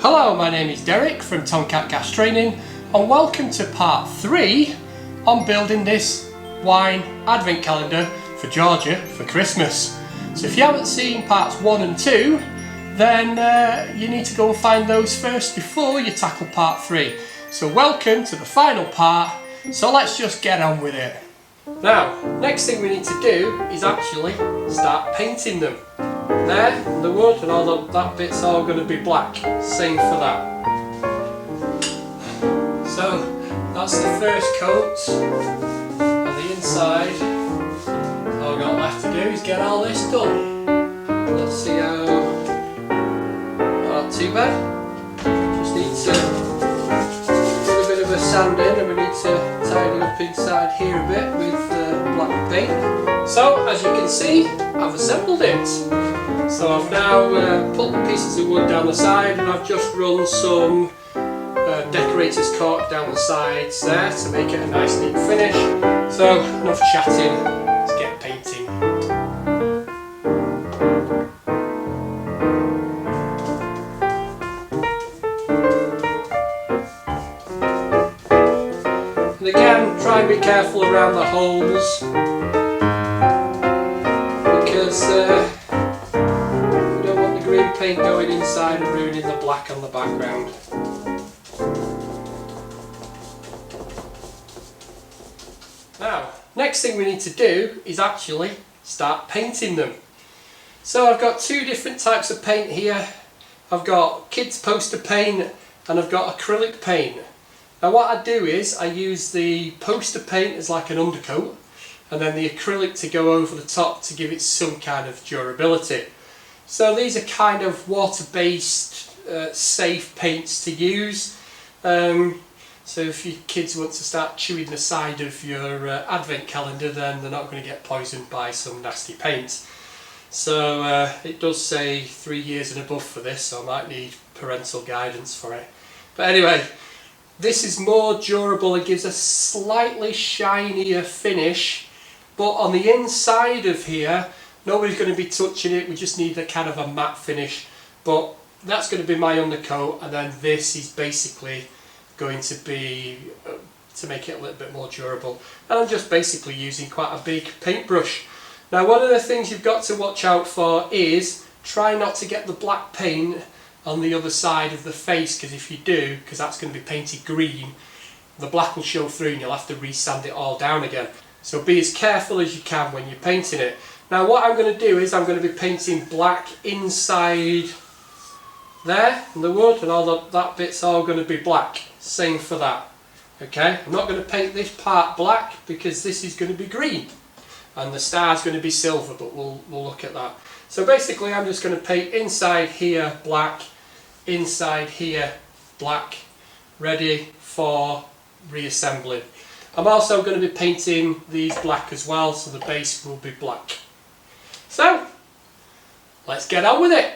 Hello, my name is Derek from Tomcat Gas Training and welcome to part 3 on building this wine advent calendar for Georgia for Christmas. So if you haven't seen parts 1 and 2, then you need to go and find those first before you tackle part 3. So welcome to the final part, so let's just get on with it. Now, next thing we need to do is actually start painting them. There, the wood and all that bit's all going to be black. Same for that. So that's the first coat on the inside. All we've got left to do is get all this done. Let's see how. Not too bad. Just need to put a bit of a sand in, and we need to tidy up inside here a bit with black paint. So as you can see, I've assembled it. So I've now put the pieces of wood down the side, and I've just run some decorator's cork down the sides there to make it a nice neat finish. So enough chatting, let's get painting. And again, try and be careful around the holes, because green paint going inside and ruining the black on the background. Now, next thing we need to do is actually start painting them. So I've got two different types of paint here. I've got kids poster paint and I've got acrylic paint. Now what I do is I use the poster paint as like an undercoat, and then the acrylic to go over the top to give it some kind of durability. So these are kind of water-based, safe paints to use. So if your kids want to start chewing the side of your advent calendar, then they're not going to get poisoned by some nasty paint. So it does say 3 years and above for this, so I might need parental guidance for it. But anyway, this is more durable. It gives a slightly shinier finish, but on the inside of here, nobody's going to be touching it. We just need a kind of a matte finish, but that's going to be my undercoat, and then this is basically going to be to make it a little bit more durable. And I'm just basically using quite a big paintbrush. Now one of the things you've got to watch out for is try not to get the black paint on the other side of the face, because if you do, because that's going to be painted green, the black will show through and you'll have to resand it all down again. So be as careful as you can when you're painting it. Now what I'm going to do is I'm going to be painting black inside there, and the wood and all that bit's all going to be black. Same for that. Okay, I'm not going to paint this part black because this is going to be green, and the star's going to be silver, but we'll look at that. So basically I'm just going to paint inside here black, inside here black, ready for reassembling. I'm also going to be painting these black as well, so the base will be black. So, let's get on with it.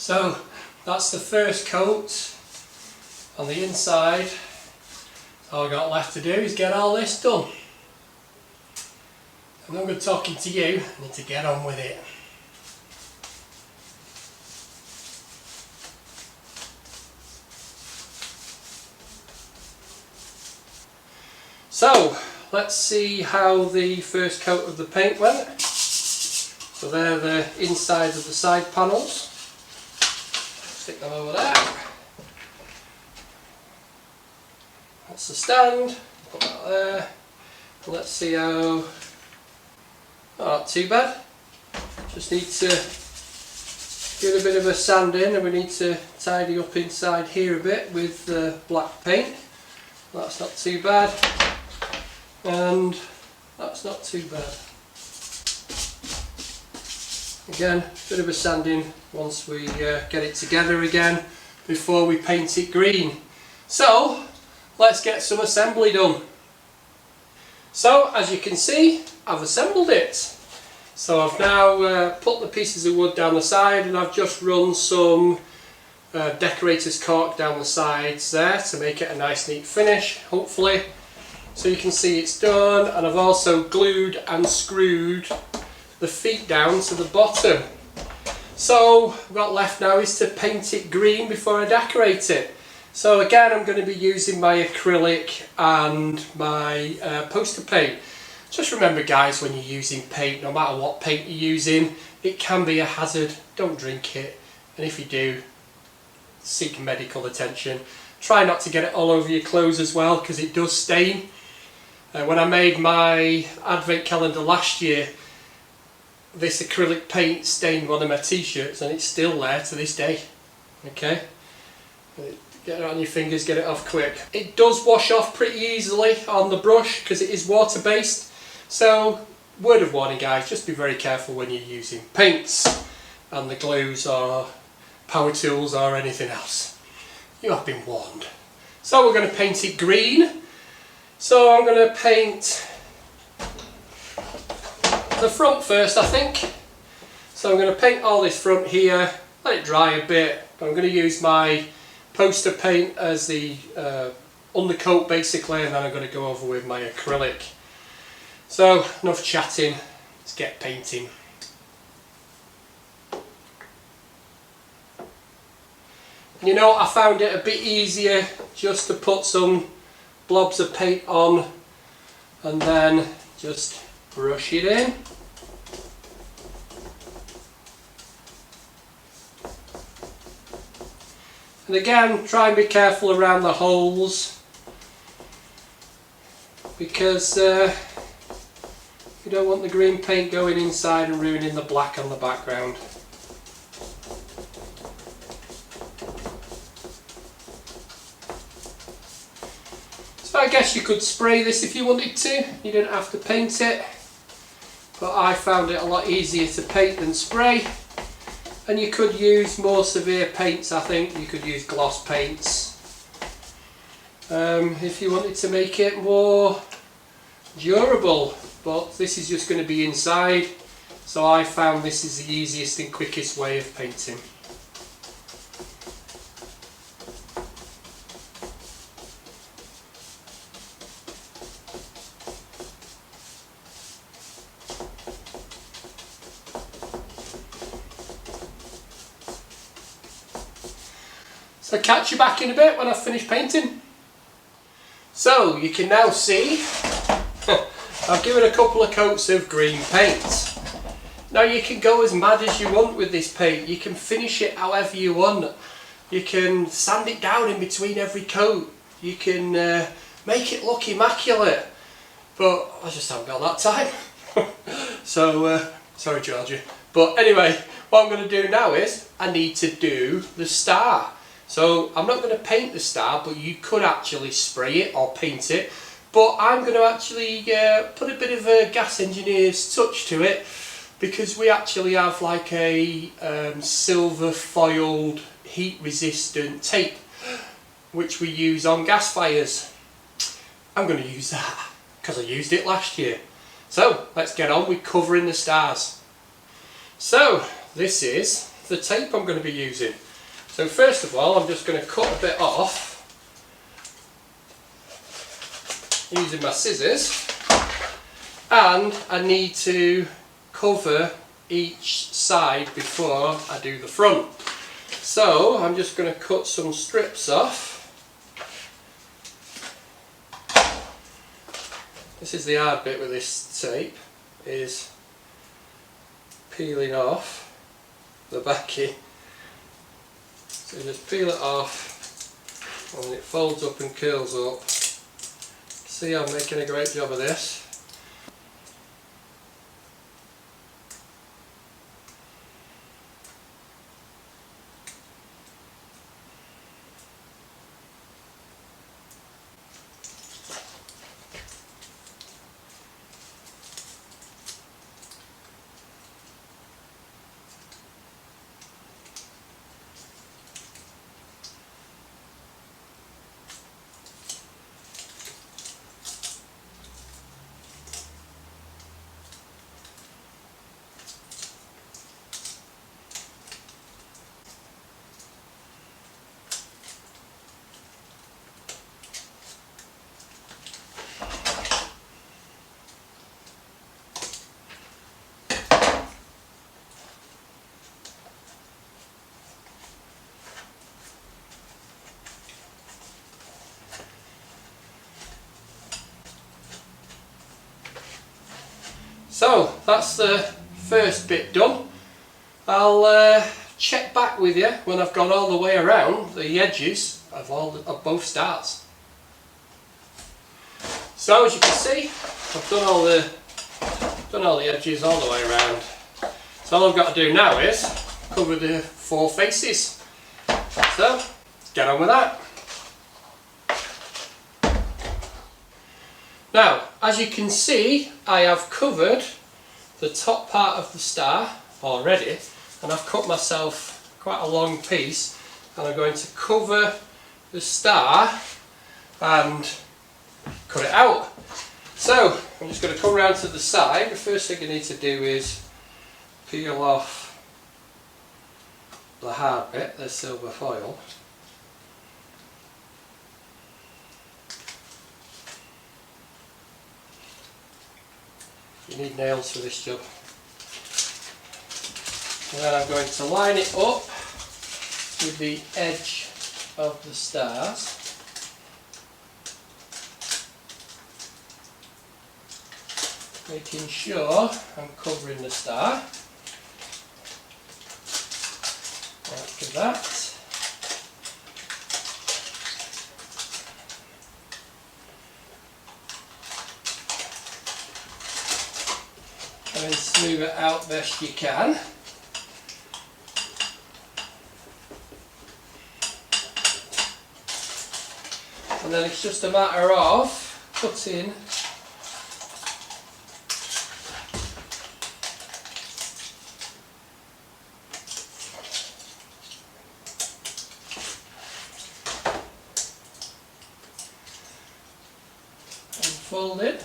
So that's the first coat on the inside. All I've got left to do is get all this done. I'm not good talking to you, I need to get on with it. So let's see how the first coat of the paint went. So they're the inside of the side panels. Stick them over there. That's the stand, put that there. Let's see how... Oh, not too bad. Just need to give it a bit of a sand in, and we need to tidy up inside here a bit with black paint. That's not too bad. And that's not too bad. Again, bit of a sanding once we get it together again before we paint it green. So let's get some assembly done. So as you can see, I've assembled it. So I've now put the pieces of wood down the side, and I've just run some decorator's cork down the sides there to make it a nice neat finish, hopefully. So you can see it's done, and I've also glued and screwed the feet down to the bottom. So what I've got left now is to paint it green before I decorate it. So again, I'm going to be using my acrylic and my poster paint. Just remember guys, when you're using paint, no matter what paint you're using, it can be a hazard. Don't drink it, and if you do, seek medical attention. Try not to get it all over your clothes as well, because it does stain. When I made my advent calendar last year, this acrylic paint stained one of my t-shirts, and it's still there to this day. Okay, get it on your fingers, get it off quick. It does wash off pretty easily on the brush because it is water based. So word of warning guys, just be very careful when you're using paints and the glues or power tools or anything else. You have been warned. So we're going to paint it green. So I'm going to paint the front first, I think. So I'm going to paint all this front here, let it dry a bit. I'm going to use my poster paint as the undercoat basically, and then I'm going to go over with my acrylic. So enough chatting, let's get painting. You know, I found it a bit easier just to put some blobs of paint on and then just brush it in. And again, try and be careful around the holes, because you don't want the green paint going inside and ruining the black on the background. So I guess you could spray this if you wanted to, you didn't have to paint it, but I found it a lot easier to paint than spray. And you could use more severe paints, I think. You could use gloss paints if you wanted to make it more durable, but this is just going to be inside, so I found this is the easiest and quickest way of painting. So catch you back in a bit when I've finished painting. So you can now see I've given a couple of coats of green paint. Now you can go as mad as you want with this paint. You can finish it however you want. You can sand it down in between every coat. You can make it look immaculate. But I just haven't got that time. So sorry Georgia. But anyway, what I'm going to do now is I need to do the star. So I'm not going to paint the star, but you could actually spray it or paint it. But I'm going to actually put a bit of a gas engineer's touch to it, because we actually have like a silver foiled heat resistant tape which we use on gas fires. I'm going to use that because I used it last year. So let's get on with covering the stars. So this is the tape I'm going to be using. So first of all, I'm just going to cut a bit off using my scissors, and I need to cover each side before I do the front. So I'm just going to cut some strips off. This is the hard bit with this tape, is peeling off the backing. So just peel it off and it folds up and curls up. See, I'm making a great job of this. So that's the first bit done. I'll check back with you when I've gone all the way around the edges of both stars. So as you can see, I've done all the edges all the way around. So all I've got to do now is cover the 4 faces. So get on with that. Now, as you can see, I have covered the top part of the star already, and I've cut myself quite a long piece, and I'm going to cover the star and cut it out. So I'm just going to come around to the side. The first thing I need to do is peel off the hard bit, the silver foil. You need nails for this job. And then I'm going to line it up with the edge of the stars. Making sure I'm covering the star. After that, and then smooth it out best you can. And then it's just a matter of cutting and folding.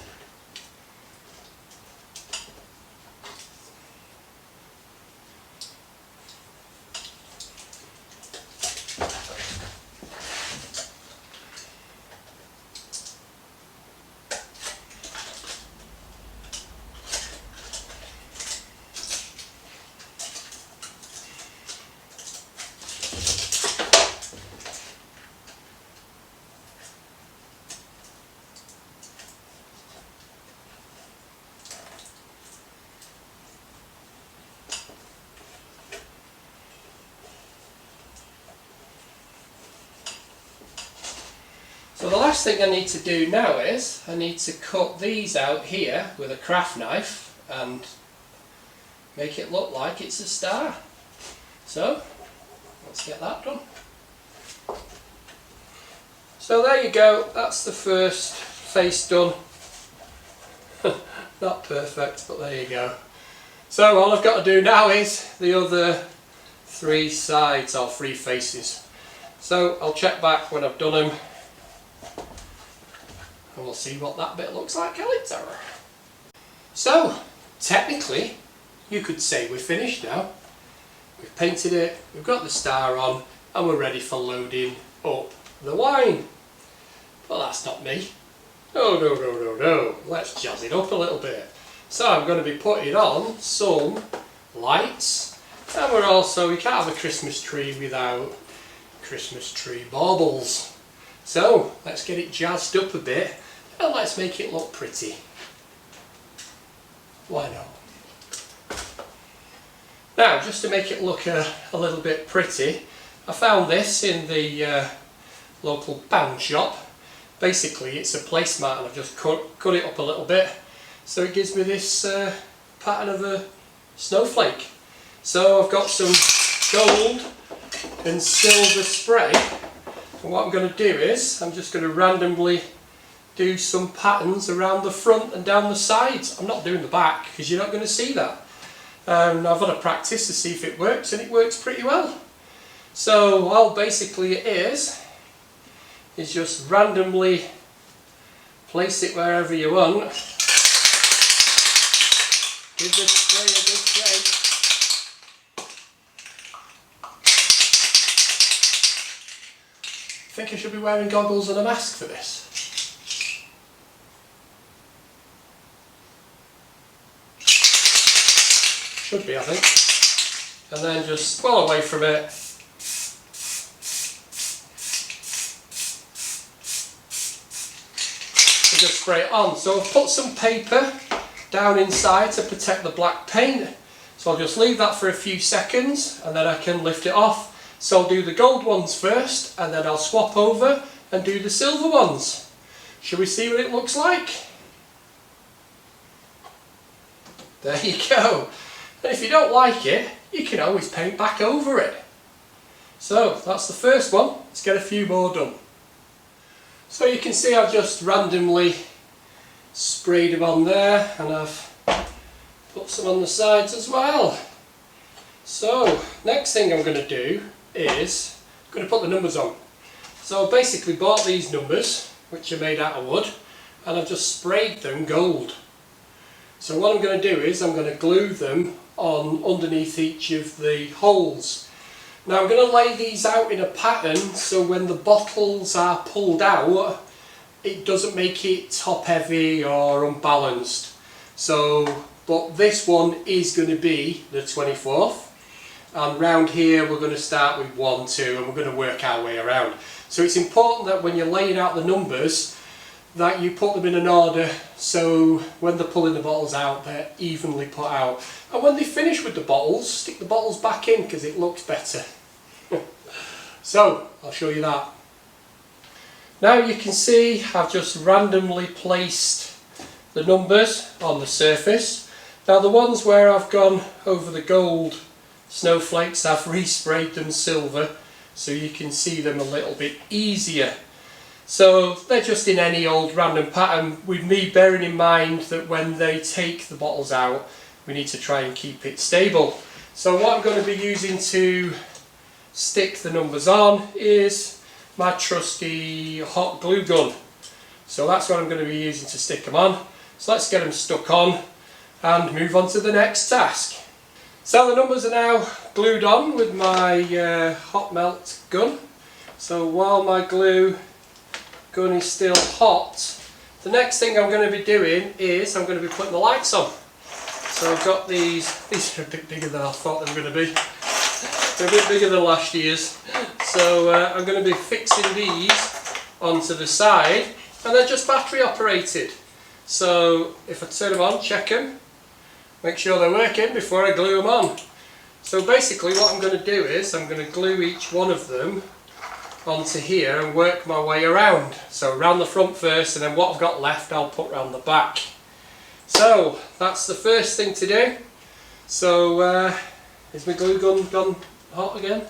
So the last thing I need to do now is I need to cut these out here with a craft knife and make it look like it's a star. So let's get that done. So there you go, that's the first face done. Not perfect, but there you go. So all I've got to do now is the other 3 sides or 3 faces. So I'll check back when I've done them, and we'll see what that bit looks like later. So technically you could say we're finished now. We've painted it, we've got the star on, and we're ready for loading up the wine. But that's not me. No. Let's jazz it up a little bit. So I'm going to be putting on some lights, and we're also, you can't have a Christmas tree without Christmas tree baubles. So let's get it jazzed up a bit and let's make it look pretty. Why not? Now, just to make it look a little bit pretty, I found this in the local pound shop. Basically it's a placemat, and I've just cut it up a little bit so it gives me this pattern of a snowflake. So I've got some gold and silver spray, and what I'm going to do is I'm just going to randomly do some patterns around the front and down the sides. I'm not doing the back because you're not going to see that. I've had a practice to see if it works, and it works pretty well. So all basically it is just randomly place it wherever you want. Give the spray a good shake. I think I should be wearing goggles and a mask for this. Should be, I think. And then just well away from it. And just spray it on. So I've put some paper down inside to protect the black paint. So I'll just leave that for a few seconds and then I can lift it off. So I'll do the gold ones first and then I'll swap over and do the silver ones. Shall we see what it looks like? There you go. And if you don't like it, you can always paint back over it. So that's the first one. Let's get a few more done. So you can see I've just randomly sprayed them on there, and I've put some on the sides as well. So next thing I'm going to do is I'm going to put the numbers on. So I basically bought these numbers, which are made out of wood, and I've just sprayed them gold. So what I'm going to do is I'm going to glue them on underneath each of the holes. Now I'm going to lay these out in a pattern so when the bottles are pulled out it doesn't make it top heavy or unbalanced. So, but this one is going to be the 24th, and round here we're going to start with 1, 2, and we're going to work our way around. So it's important that when you're laying out the numbers that you put them in an order so when they're pulling the bottles out they're evenly put out, and when they finish with the bottles, stick the bottles back in because it looks better. So I'll show you that. Now you can see I've just randomly placed the numbers on the surface. Now the ones where I've gone over the gold snowflakes, I've resprayed them silver so you can see them a little bit easier. So they're just in any old random pattern, with me bearing in mind that when they take the bottles out we need to try and keep it stable. So what I'm going to be using to stick the numbers on is my trusty hot glue gun. So that's what I'm going to be using to stick them on. So let's get them stuck on and move on to the next task. So the numbers are now glued on with my hot melt gun. So while my glue gun is still hot, the next thing I'm going to be doing is I'm going to be putting the lights on. So I've got these are a bit bigger than I thought they were going to be. They're a bit bigger than last year's. So I'm going to be fixing these onto the side, and they're just battery operated. So if I turn them on, check them, make sure they're working before I glue them on. So basically what I'm going to do is I'm going to glue each one of them onto here and work my way around. So around the front first, and then what I've got left I'll put around the back. So that's the first thing to do. So is my glue gun gone hot again?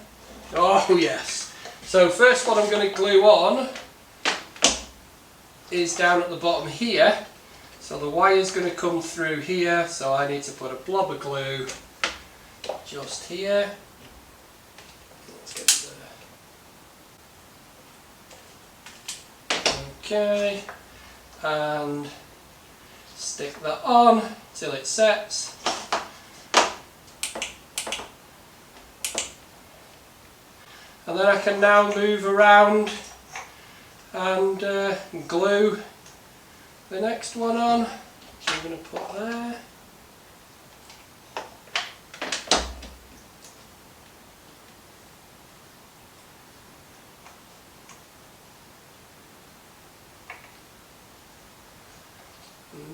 Oh yes. So first one I'm going to glue on is down at the bottom here. So the wire's going to come through here, so I need to put a blob of glue just here. Let's get there. Okay, and stick that on till it sets. and then I can now move around and glue the next one on. So I'm going to put there.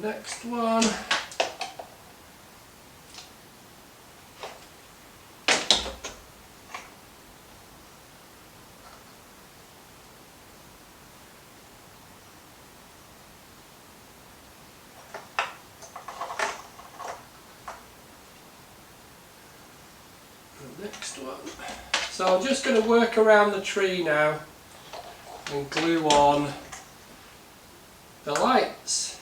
Next one. Next one. So I'm just going to work around the tree now and glue on the lights.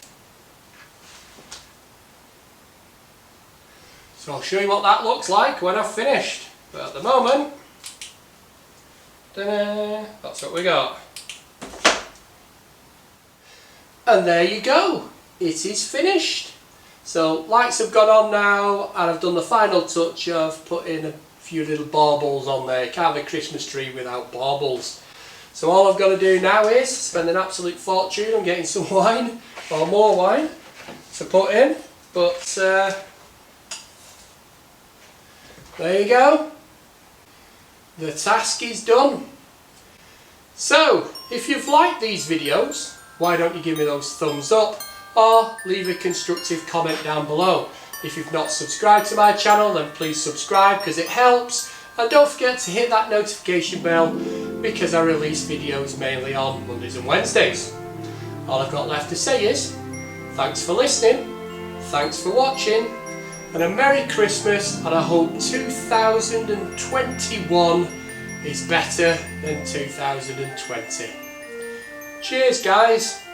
So I'll show you what that looks like when I've finished. But at the moment, ta-da, that's what we got. And there you go. It is finished. So lights have gone on now, and I've done the final touch of putting a few little baubles on there. Can't have a Christmas tree without baubles. So all I've got to do now is spend an absolute fortune on getting some wine, or more wine, to put in. But there you go. The task is done. So if you've liked these videos, why don't you give me those thumbs up, or leave a constructive comment down below. If you've not subscribed to my channel, then please subscribe because it helps, and don't forget to hit that notification bell because I release videos mainly on Mondays and Wednesdays. All I've got left to say is thanks for listening, thanks for watching, and a Merry Christmas, and I hope 2021 is better than 2020. Cheers guys!